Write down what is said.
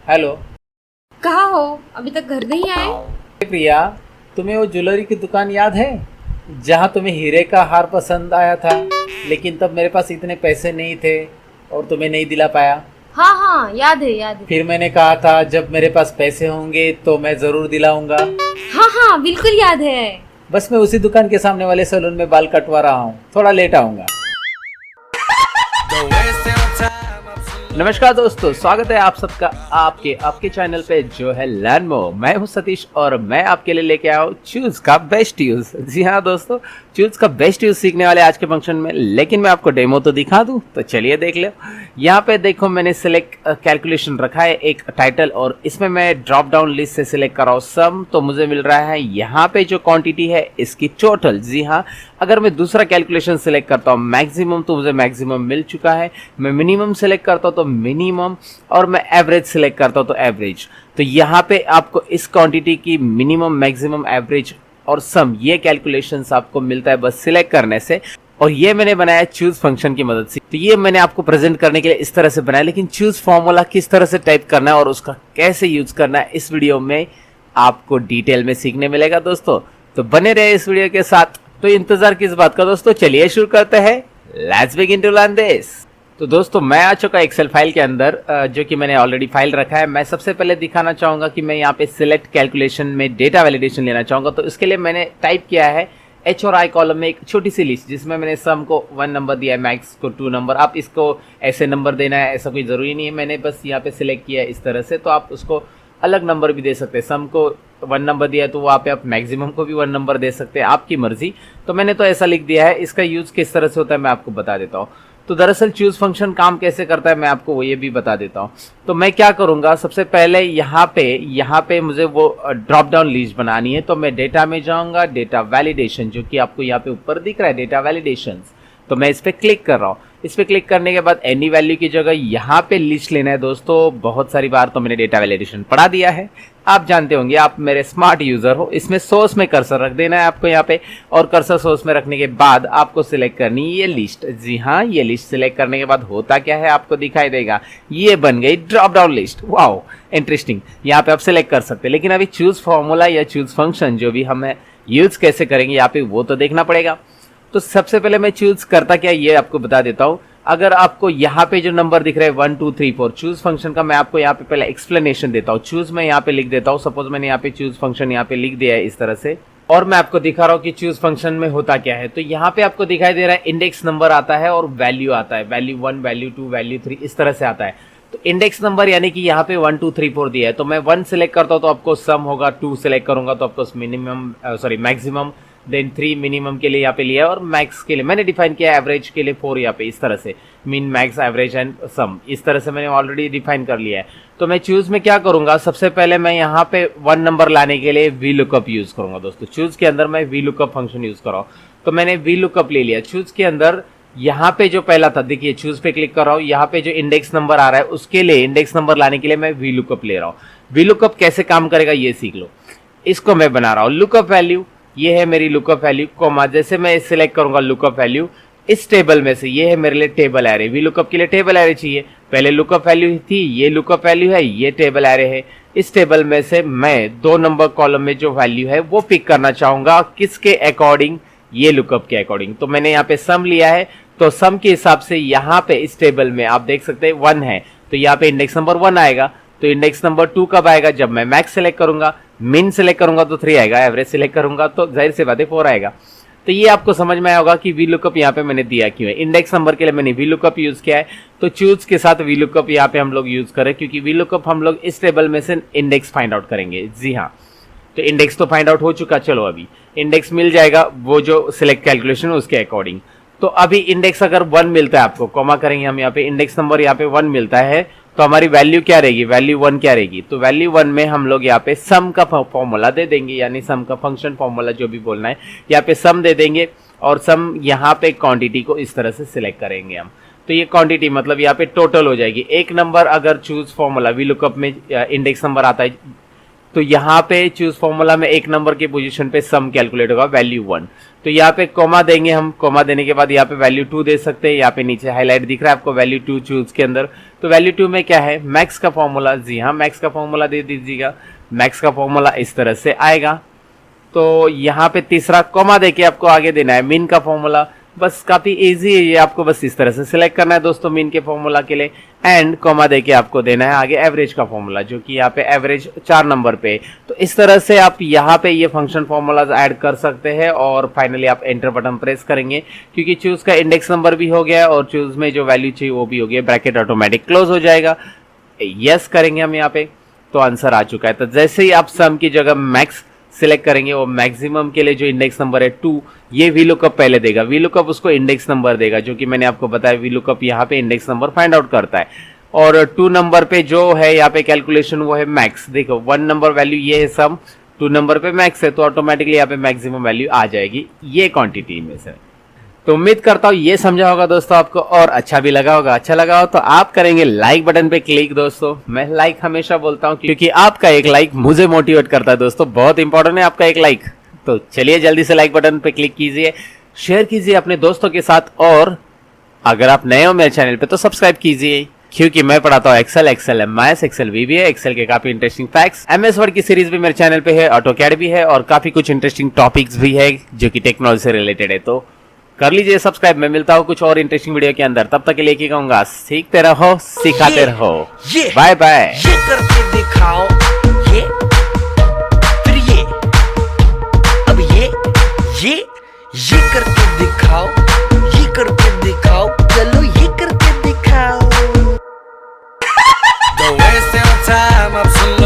Hello. कहाँ हो? अभी तक घर नहीं आए? प्रिया, तुम्हें वो ज्वेलरी की दुकान याद है जहाँ तुम्हें हीरे का हार पसंद आया था, लेकिन तब मेरे पास इतने पैसे नहीं थे और तुम्हें नहीं दिला पाया। हाँ हाँ, याद है याद है। फिर मैंने कहा था जब मेरे पास पैसे होंगे तो मैं ज़रूर दिलाऊंगा। हाँ हाँ, बिल्कुल याद है। बस मैं उसी दुकान के सामने वाले सैलून में बाल कटवा रहा हूँ, थोड़ा लेट आऊँगा। नमस्कार दोस्तों, स्वागत है आप सबका आपके आपके चैनल पे जो है लर्न मोर। मैं हूं सतीश और मैं आपके लिए लेके आया हूं चूज का बेस्ट यूज। जी हाँ दोस्तों, चूज का बेस्ट यूज सीखने वाले आज के फंक्शन में, लेकिन मैं आपको डेमो तो दिखा दूं, तो चलिए देख लो। यहाँ पे देखो मैंने सिलेक्ट कैलकुलेशन रखा है एक टाइटल, और इसमें मैं ड्रॉप डाउन लिस्ट से सिलेक्ट कर रहा हूँ सम। तो मुझे मिल रहा है यहाँ पे जो क्वांटिटी है इसकी टोटल। जी हाँ, अगर मैं दूसरा कैलकुलेशन सिलेक्ट करता हूँ मैक्सिमम, तो मुझे मैक्सिमम मिल चुका है। मैं मिनिमम सिलेक्ट करता हूँ तो मिनिमम, और मैं एवरेज सिलेक्ट करता हूँ तो एवरेज। तो यहाँ पे आपको इस क्वांटिटी की मिनिमम, मैक्सिमम, एवरेज और सम, ये कैलकुलेशंस आपको मिलता है बस सिलेक्ट करने से। और ये मैंने बनाया चूज फंक्शन की मदद से। तो ये मैंने आपको प्रेजेंट करने के लिए इस तरह से बनाया, लेकिन चूज फॉर्मूला किस तरह से टाइप करना है और उसका कैसे यूज करना है इस वीडियो में आपको डिटेल में सीखने मिलेगा दोस्तों। तो बने रहे इस वीडियो के साथ। तो इंतजार किस बात का दोस्तों, चलिए शुरू करते हैं। Let's begin to learn this. तो दोस्तों मैं आ चुका एक्सेल फाइल के अंदर, जो कि मैंने ऑलरेडी फाइल रखा है। मैं सबसे पहले दिखाना चाहूंगा कि मैं यहाँ पे सिलेक्ट कैलकुलेशन में डेटा वैलिडेशन लेना चाहूंगा। तो इसके लिए मैंने टाइप किया है एच और आई कॉलम में एक छोटी सी लिस्ट, जिसमें मैंने सम को 1 नंबर दिया है, मैक्स को 2 नंबर। आप इसको ऐसे नंबर देना है ऐसा कोई ज़रूरी नहीं है, मैंने बस यहाँ पे सिलेक्ट किया है इस तरह से। तो आप उसको अलग नंबर भी दे सकते हैं। सम को 1 नंबर दिया है तो वहाँ पे आप मैक्सिमम को भी 1 नंबर दे सकते हैं, आपकी मर्जी। तो मैंने तो ऐसा लिख दिया है। इसका यूज़ किस तरह से होता है मैं आपको बता देता हूँ। तो दरअसल चूज फंक्शन काम कैसे करता है मैं आपको वो ये भी बता देता हूँ। तो मैं क्या करूँगा, सबसे पहले यहाँ पे मुझे वो ड्रॉप डाउन लिस्ट बनानी है। तो मैं डेटा में जाऊँगा, डेटा वैलिडेशन, जो कि आपको यहाँ पे ऊपर दिख रहा है डेटा वैलिडेशन। तो मैं इस पर क्लिक कर रहा हूँ। इस पर क्लिक करने के बाद एनी वैल्यू की जगह यहाँ पे लिस्ट लेना है दोस्तों। बहुत सारी बार तो मैंने डेटा वैलिडेशन पढ़ा दिया है, आप जानते होंगे, आप मेरे स्मार्ट यूजर हो। इसमें सोर्स में कर्सर रख देना है आपको यहाँ पे, और कर्सर सोर्स में रखने के बाद आपको सिलेक्ट करनी है ये लिस्ट। जी हाँ, ये लिस्ट सिलेक्ट करने के बाद होता क्या है आपको दिखाई देगा, ये बन गई drop down list. Wow, interesting. यहाँ पे आप सिलेक्ट कर सकते हैं, लेकिन अभी चूज फॉर्मूला या चूज फंक्शन जो भी हमें यूज कैसे करेंगे यहाँ पे वो तो देखना पड़ेगा। तो सबसे पहले मैं चूज करता क्या ये आपको बता देता हूँ। अगर आपको यहाँ पे जो नंबर दिख रहा है 1 2 3 4 चूज फंक्शन का, मैं आपको यहाँ पे पहले एक्सप्लेनेशन देता हूँ। चूज मैं यहाँ पे लिख देता हूँ। सपोज मैंने यहाँ पे चूज फंक्शन यहाँ पे लिख दिया है इस तरह से, और मैं आपको दिखा रहा हूँ कि चूज फंक्शन में होता क्या है। तो यहाँ पे आपको दिखाई दे रहा है इंडेक्स नंबर आता है और वैल्यू आता है, वैल्यू 1, वैल्यू 2, वैल्यू 3, इस तरह से आता है। तो इंडेक्स नंबर यानी कि यहाँ पे 1 2 3 4 दिया है, तो मैं 1 सिलेक्ट करता हूँ तो आपको सम होगा, 2 सिलेक्ट करूंगा तो आपको मिनिमम मैक्सिमम, देन 3 मिनिमम के लिए यहाँ पे लिया है, और मैक्स के लिए मैंने डिफाइन किया है एवरेज के लिए 4 यहाँ पे इस तरह से, mean, max, average and sum, इस तरह से मैंने ऑलरेडी डिफाइन कर लिया है। तो मैं चूज में क्या करूंगा, सबसे पहले मैं यहाँ पे 1 नंबर लाने के लिए वी लुकअप यूज करूंगा दोस्तों। चूज के अंदर मैं वी लुकअप फंक्शन यूज कर रहा हूँ। तो मैंने वी लुकअप ले लिया। चूज के अंदर यहाँ पे जो पहला था, देखिए चूज पे क्लिक कर रहा हूँ, यहाँ पे जो इंडेक्स नंबर आ रहा है उसके लिए, इंडेक्स नंबर लाने के लिए मैं वी लुकअप ले रहा हूँ। वी लुकअप कैसे काम करेगा ये सीख लो। इसको मैं बना रहा हूँ लुकअप वैल्यू, ये है मेरी लुकअप वैल्यू, कॉमा, जैसे मैं सिलेक्ट करूंगा लुकअप वैल्यू इस टेबल में से, ये है मेरे लिए टेबल एरे। वी लुकअप के लिए टेबल एरे चाहिए, पहले लुकअप वैल्यू थी, ये लुकअप वैल्यू है, ये टेबल एरे है। इस टेबल में से मैं 2 नंबर कॉलम में जो वैल्यू है वो पिक करना चाहूंगा, किसके अकॉर्डिंग, ये लुकअप के अकॉर्डिंग। तो मैंने यहाँ पे सम लिया है, तो सम के हिसाब से यहाँ पे इस टेबल में आप देख सकते हैं 1 है, तो यहाँ पे इंडेक्स नंबर 1 आएगा। तो इंडेक्स नंबर 2 कब आएगा, जब मैं मैक्स सेलेक्ट करूंगा, मिन सेलेक्ट करूंगा तो 3 आएगा, एवरेज सेलेक्ट करूंगा तो जाहिर सी बात है 4 आएगा। तो ये आपको समझ में आया होगा कि वी लुकअप यहाँ पे मैंने दिया क्यों है। इंडेक्स नंबर के लिए मैंने वी लुकअप यूज किया है, तो चूज के साथ वी लुकअप यहाँ पे हम लोग यूज करें, क्योंकि वी लुकअप हम लोग इस टेबल में से इंडेक्स फाइंड आउट करेंगे। जी हाँ, तो इंडेक्स तो फाइंड आउट हो चुका, चलो अभी इंडेक्स मिल जाएगा वो जो सिलेक्ट कैलकुलेशन उसके अकॉर्डिंग। तो अभी इंडेक्स अगर 1 मिलता है आपको, कॉमा करेंगे हम यहाँ पे, इंडेक्स नंबर यहाँ पे 1 मिलता है, तो हमारी वैल्यू क्या रहेगी, वैल्यू 1 क्या रहेगी। तो वैल्यू 1 में हम लोग यहाँ पे सम का फॉर्मूला दे देंगे, यानी सम का फंक्शन फॉर्मूला जो भी बोलना है, यहाँ पे सम दे देंगे, और सम यहाँ पे क्वांटिटी को इस तरह से सिलेक्ट करेंगे हम। तो ये क्वांटिटी मतलब यहाँ पे टोटल हो जाएगी। एक नंबर अगर चूज फॉर्मूला वी लुकअप में इंडेक्स नंबर आता है तो यहाँ पे चूज फॉर्मूला में 1 नंबर की पोजीशन पे सम कैलकुलेट होगा वैल्यू 1। तो यहाँ पे कॉमा देंगे हम, कॉमा देने के बाद यहाँ पे वैल्यू 2 दे सकते हैं। यहाँ पे नीचे हाईलाइट दिख रहा है आपको वैल्यू 2 चूज के अंदर। तो वैल्यू 2 में क्या है, मैक्स का फॉर्मूला। जी हाँ, मैक्स का फॉर्मूला दे दीजिएगा। मैक्स का फॉर्मूला इस तरह से आएगा। तो यहाँ पे तीसरा कॉमा देके आपको आगे देना है मीन का फॉर्मूला। बस काफी इजी है ये, आपको बस इस तरह से सिलेक्ट करना है दोस्तों मीन के फॉर्मूला के लिए। एंड कॉमा देके आपको देना है आगे एवरेज का फॉर्मूला, जो कि यहाँ पे एवरेज 4 नंबर पे। तो इस तरह से आप यहाँ पे ये फंक्शन फॉर्मूलाज ऐड कर सकते हैं और फाइनली आप एंटर बटन प्रेस करेंगे, क्योंकि चूज का इंडेक्स नंबर भी हो गया और चूज में जो वैल्यू चाहिए वो भी हो गया। ब्रैकेट ऑटोमेटिक क्लोज हो जाएगा। यस करेंगे हम यहाँ पे, तो आंसर आ चुका है। तो जैसे ही आप सम की जगह मैक्स सिलेक्ट करेंगे, वो मैक्सिमम के लिए जो इंडेक्स नंबर है 2, ये वीलुकअप पहले देगा। वीलुकअप उसको इंडेक्स नंबर देगा, जो कि मैंने आपको बताया वीलुकअप यहाँ पे इंडेक्स नंबर फाइंड आउट करता है। और 2 नंबर पे जो है यहाँ पे कैलकुलेशन वो है मैक्स। देखो 1 नंबर वैल्यू ये है सम, 2 नंबर पे मैक्स है, तो ऑटोमेटिकली यहाँ पे मैक्सिमम वैल्यू आ जाएगी ये क्वांटिटी में से। तो उम्मीद करता हूँ ये समझा होगा दोस्तों आपको और अच्छा भी लगा होगा। अच्छा लगा हो तो आप करेंगे लाइक बटन पे क्लिक दोस्तों। मैं लाइक हमेशा बोलता हूँ क्योंकि आपका एक लाइक मुझे मोटिवेट करता है दोस्तों, बहुत इंपॉर्टेंट है आपका एक लाइक। तो चलिए जल्दी से लाइक बटन पे क्लिक कीजिए, शेयर कीजिए अपने दोस्तों के साथ, और अगर आप नए हो मेरे चैनल पे तो सब्सक्राइब कीजिए, क्योंकि मैं पढ़ाता हूँ Excel, MS, Excel VBA, Excel के काफी इंटरेस्टिंग फैक्ट्स। MS वर्ड की सीरीज भी मेरे चैनल पे है, ऑटोकैड भी है, और काफी कुछ इंटरेस्टिंग टॉपिक्स भी है जो कि टेक्नोलॉजी से रिलेटेड है। तो कर लीजिए सब्सक्राइब। मैं मिलता हूँ कुछ और इंटरेस्टिंग वीडियो के अंदर, तब तक के लिए की कहूंगा सीखते रहो, सिखाते रहो। Bye bye. ये करके दिखाओ, ये फिर ये, अब ये करके दिखाओ, ये करके दिखाओ, चलो ये करके दिखाओ। The waste of time, absolutely.